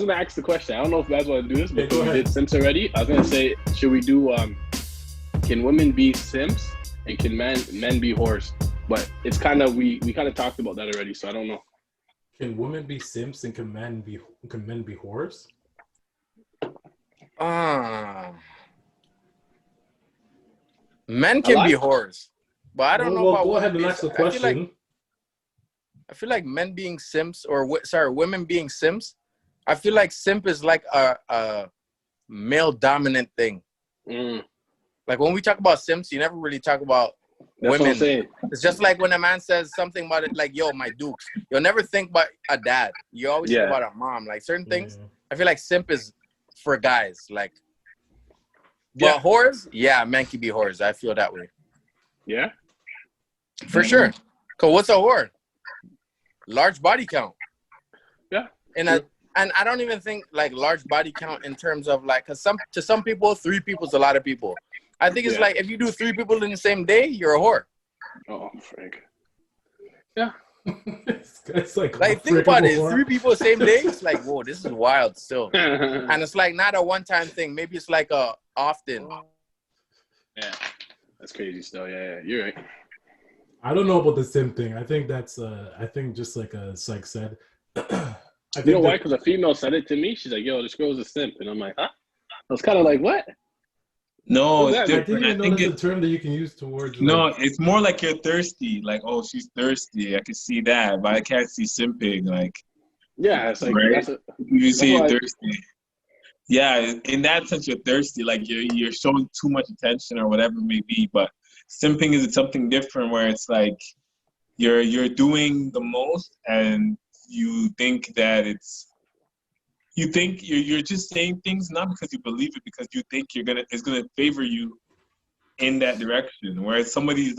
gonna ask the question. I don't know if you guys want to do this, but go we ahead. did Simps already. I was gonna say, should we do can women be Simps and can men be whores? But it's kind of we kind of talked about that already, so I don't know. Can women be simps and can men be whores? Men can be whores, but I don't know about go ahead women. and ask the question. I feel like men being simps, or women being simps. I feel like simp is like a male dominant thing. Like when we talk about simps, you never really talk about That's women. what I'm saying. It's just like when a man says something about it, like, yo, my dukes. You'll never think about a dad. You always think about a mom. Like certain things, I feel like simp is for guys. Like, but whores, men can be whores. I feel that way. Yeah? For sure. Cause what's a whore? Large body count. Yeah. And I don't even think like large body count in terms of like, cause to some people, 3 people is a lot of people. I think it's like if you do 3 people in the same day, you're a whore. Oh, Frank. Yeah. it's like think about it. 3 people the same day. It's like, whoa, this is wild still. And it's like not a one-time thing. Maybe it's like a often. Yeah, that's crazy still. Yeah, you're right. I don't know about the sim thing. I think that's I think just like Sikes said. You know why? Because a female said it to me. She's like, "Yo, this girl's a simp," and I'm like, "Huh?" I was kind of like, "What?" No, it's different. I didn't even know that's a term that you can use towards. No, it's more like you're thirsty. Like, oh, she's thirsty. I can see that, but I can't see simping. Like, yeah, it's like right? You say you're thirsty. Yeah, in that sense, you're thirsty. Like you're showing too much attention or whatever it may be. But simping is something different, where it's like you're doing the most, and you think that you're just saying things not because you believe it, because you think it's gonna favor you in that direction. Whereas somebody's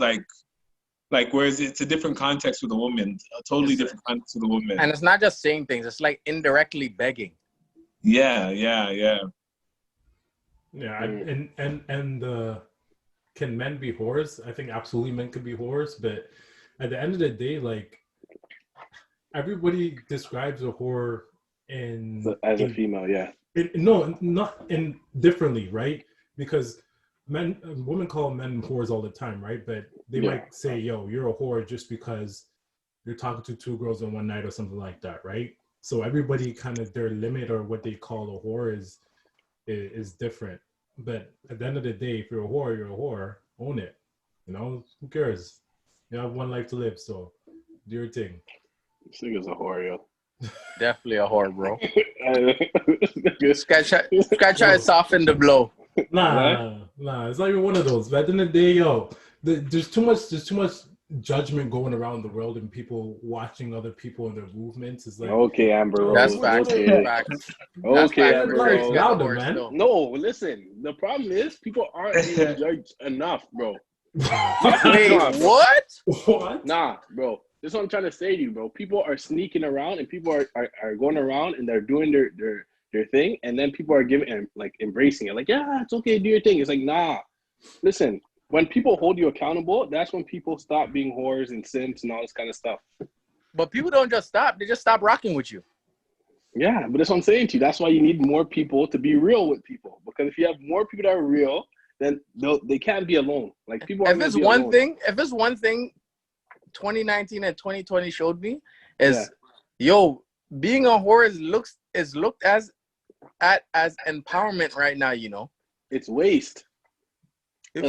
whereas it's a different context with a woman, a totally different context with a woman. And it's not just saying things; it's like indirectly begging. Yeah. And can men be whores? I think absolutely men could be whores, but at the end of the day, like everybody describes a whore as a female, not in differently, right? Because women call men whores all the time, right? But they might say, "Yo, you're a whore" just because you're talking to 2 girls in one night or something like that, right? So everybody kind of their limit or what they call a whore is different. But at the end of the day, if you're a whore, you're a whore. Own it. You know, who cares? You have one life to live, so do your thing. This nigga's a whore, yo. Definitely a whore, bro. This guy try to soften the blow. Nah. It's not even one of those. But at the end of the day, yo, there's too much judgment going around the world and people watching other people and their movements. Is like, okay, Amber. That's facts. Okay, Amber. Louder, man. No, listen. The problem is people aren't being judged enough, bro. Wait, what? Nah, bro. This is what I'm trying to say to you, bro. People are sneaking around and people are going around and they're doing their thing, and then people are giving and like embracing it. Like, yeah, it's okay, do your thing. It's like, nah. Listen, when people hold you accountable, that's when people stop being whores and simps and all this kind of stuff. But people don't just stop; they just stop rocking with you. Yeah, but that's what I'm saying to you. That's why you need more people to be real with people. Because if you have more people that are real, then they can't be alone. Like people. If it's one thing, 2019 and 2020 showed me is, being a whore is looked as empowerment right now. You know, it's waste.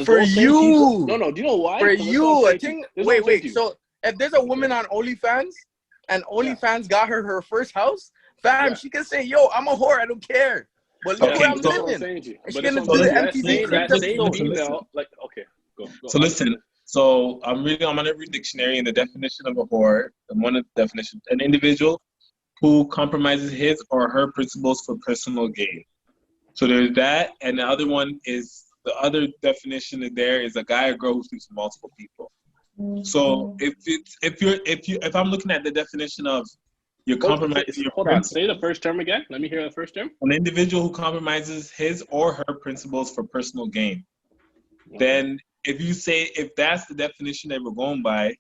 For you. No. Do you know why? For you, I think. Wait. So if there's a woman on OnlyFans and OnlyFans got her first house, fam, she can say, "Yo, I'm a whore. I don't care." But look where I'm living. And she's gonna do the MTV female. Like, okay, go. So listen. So I'm on every dictionary, and the definition of a whore, and one of the definitions, an individual who compromises his or her principles for personal gain. So there's that, and the other one is, the other definition there is a guy or girl who sleeps with multiple people. So if I'm looking at the definition of you're compromising hold on, say the first term again. Let me hear the first term. An individual who compromises his or her principles for personal gain. Then if that's the definition that we're going by,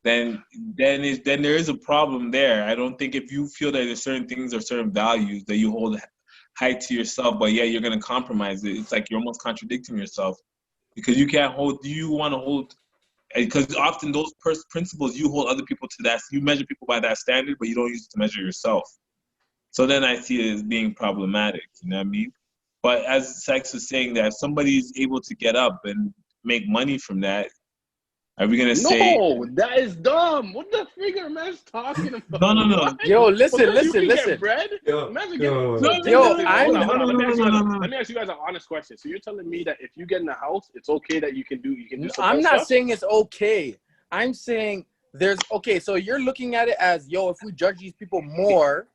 then there is a problem there. I don't think if you feel that there's certain things or certain values that you hold high to yourself, but yeah, you're gonna compromise it. It's like you're almost contradicting yourself because you can't hold. Do you want to hold? Because often those principles you hold other people to that. You measure people by that standard, but you don't use it to measure yourself. So then I see it as being problematic. You know what I mean? But as Sikes was saying, that if somebody is able to get up and make money from that, are we gonna say? No, that is dumb. What the figure man's talking about? No. What? Yo, listen. Get bread? Imagine getting. Hold on. Let me ask you guys an honest question. So you're telling me that if you get in a house, it's okay that you can do some I'm not stuff? saying it's okay. I'm saying so you're looking at it as, yo, if we judge these people more,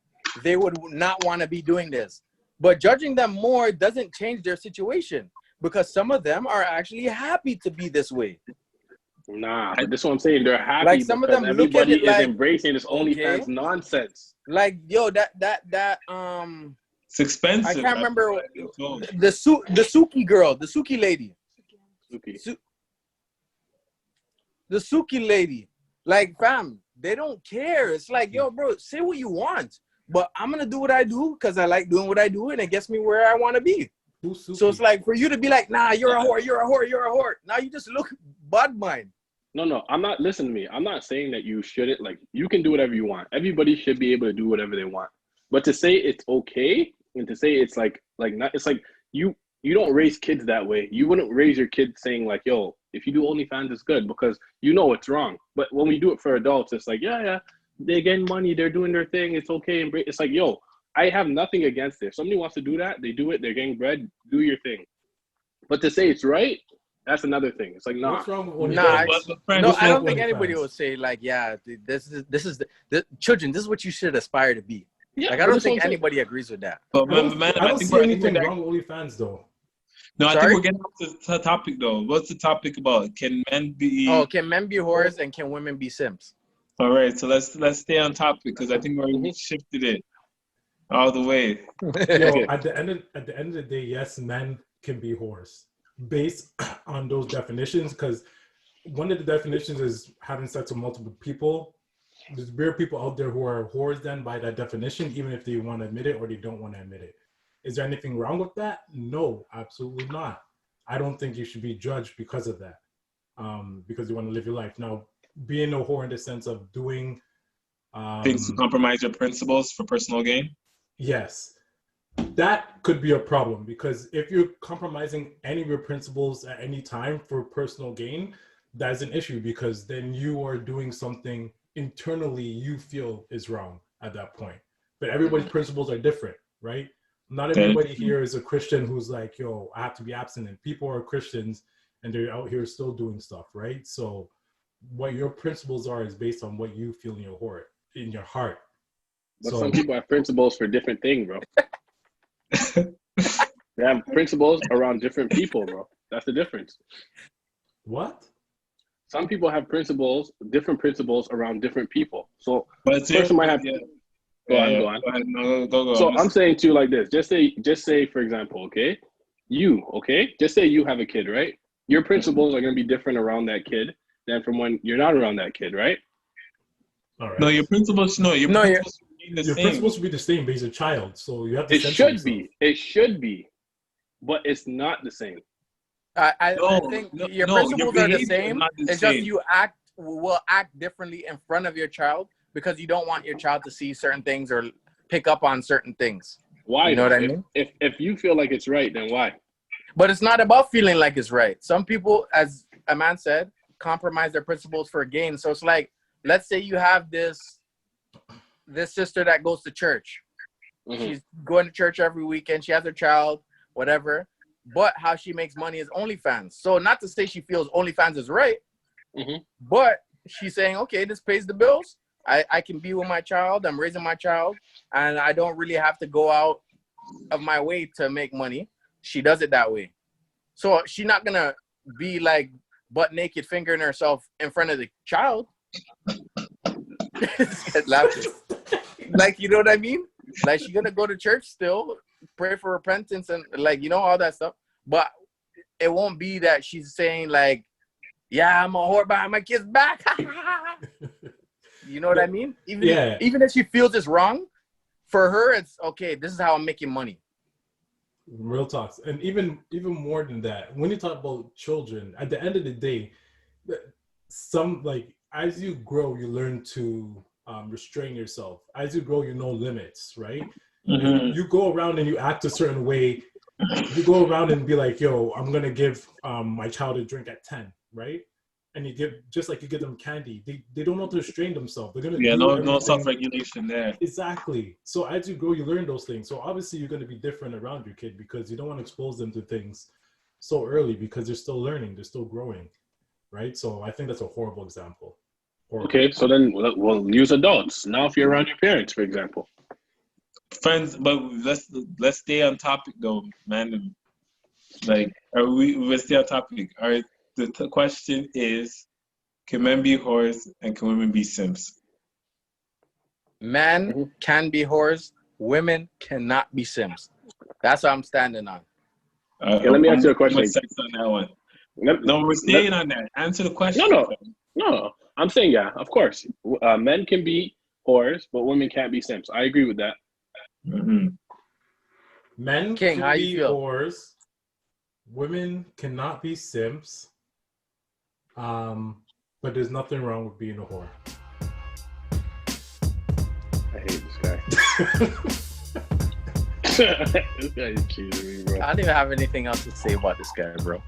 they would not want to be doing this. But judging them more doesn't change their situation because some of them are actually happy to be this way. Nah, but this is what I'm saying. They're happy like some of them look at it is embracing this OnlyFans nonsense. Like, yo, that it's expensive. I can't remember the Suki girl, the Suki lady. The Suki lady. Like, fam, they don't care. It's like, yo, bro, say what you want. But I'm going to do what I do because I like doing what I do and it gets me where I want to be. So it's like for you to be like, nah, you're a whore, you're a whore, you're a whore. Now you just look bad mind. No, I'm not, listen to me. I'm not saying that you shouldn't, like, you can do whatever you want. Everybody should be able to do whatever they want. But to say it's okay and to say it's like not, it's like you don't raise kids that way. You wouldn't raise your kids saying like, yo, if you do OnlyFans, it's good because you know it's wrong. But when we do it for adults, it's like, yeah, they're getting money, they're doing their thing, it's okay. It's like, yo, I have nothing against it. If somebody wants to do that, they do it, they're getting bread, do your thing. But to say it's right, that's another thing. It's like, nah. What's wrong with I don't think anybody will say like, yeah, this is the children. This is what you should aspire to be. Yeah, like I don't think anybody agrees with that. But I don't see anything wrong with OnlyFans though. No, I think we're getting off the topic though. What's the topic about? Can men be? Oh, can men be whores and can women be simps? All right, so let's stay on topic because I think we shifted it all the way. Yo, at the end of the day, yes, men can be whores based on those definitions, because one of the definitions is having sex with multiple people. There's weird people out there who are whores then by that definition, even if they want to admit it or they don't want to admit it. Is there anything wrong with that? No, absolutely not. I don't think you should be judged because of that, because you want to live your life. Now, being a whore in the sense of doing things to compromise your principles for personal gain? Yes. That could be a problem, because if you're compromising any of your principles at any time for personal gain, that's an issue, because then you are doing something internally you feel is wrong at that point. But everybody's principles are different, right? Not everybody here is a Christian who's like, yo, I have to be abstinent. People are Christians and they're out here still doing stuff, right? So what your principles are is based on what you feel in your heart. But some people have principles for different things, bro. They have principles around different people, bro. That's the difference. What? Some people have different principles around different people. So but person might have. Go on. Go. So I'm saying to you like this. Just say, for example, okay, just say you have a kid, right? Your principles are going to be different around that kid than from when you're not around that kid, right? All right. No, your principles should be the same. Principles should be the same, but he's a child, so you have to. It should be, but it's not the same. I think your principles are the same. It's just you will act differently in front of your child because you don't want your child to see certain things or pick up on certain things. Why? You know what I mean? If you feel like it's right, then why? But it's not about feeling like it's right. Some people, as a man said, compromise their principles for gain. So it's like, let's say you have this sister that goes to church. Mm-hmm. She's going to church every weekend. She has her child, whatever. But how she makes money is OnlyFans. So not to say she feels OnlyFans is right, but she's saying, okay, this pays the bills. I can be with my child. I'm raising my child. And I don't really have to go out of my way to make money. She does it that way. So she's not going to be like butt naked fingering herself in front of the child. Like, you know what I mean? Like, she's going to go to church still, pray for repentance and like, you know, all that stuff. But it won't be that she's saying like, yeah, I'm a whore behind my kid's back. You know what I mean? Even if she feels it's wrong, for her it's okay. This is how I'm making money. Real talks. And even more than that, when you talk about children, at the end of the day, some like as you grow, you learn to restrain yourself. As you grow, you know limits, right? Mm-hmm. You go around and you act a certain way. You go around and be like, yo, I'm gonna give my child a drink at 10, right? And you give, just like you give them candy, they don't know how to restrain themselves. They're gonna no self-regulation there. Exactly. So as you grow, you learn those things. So obviously you're gonna be different around your kid because you don't want to expose them to things so early because they're still learning, they're still growing, right? So I think that's a horrible example. Horrible. Okay, so then we'll use adults. Now if you're around your parents, for example. Friends, but let's stay on topic though, man. Like, let's stay on topic. All right. The question is, can men be whores and can women be simps? Men can be whores. Women cannot be simps. That's what I'm standing on. Okay, let me answer the question. On that one. No, we're staying on that. Answer the question. No. I'm saying, yeah, of course. Men can be whores, but women can't be simps. I agree with that. Mm-hmm. Men King, can be whores. Women cannot be simps. But there's nothing wrong with being a whore. I hate this guy. This guy is cheating me, bro. I don't even have anything else to say about this guy, bro.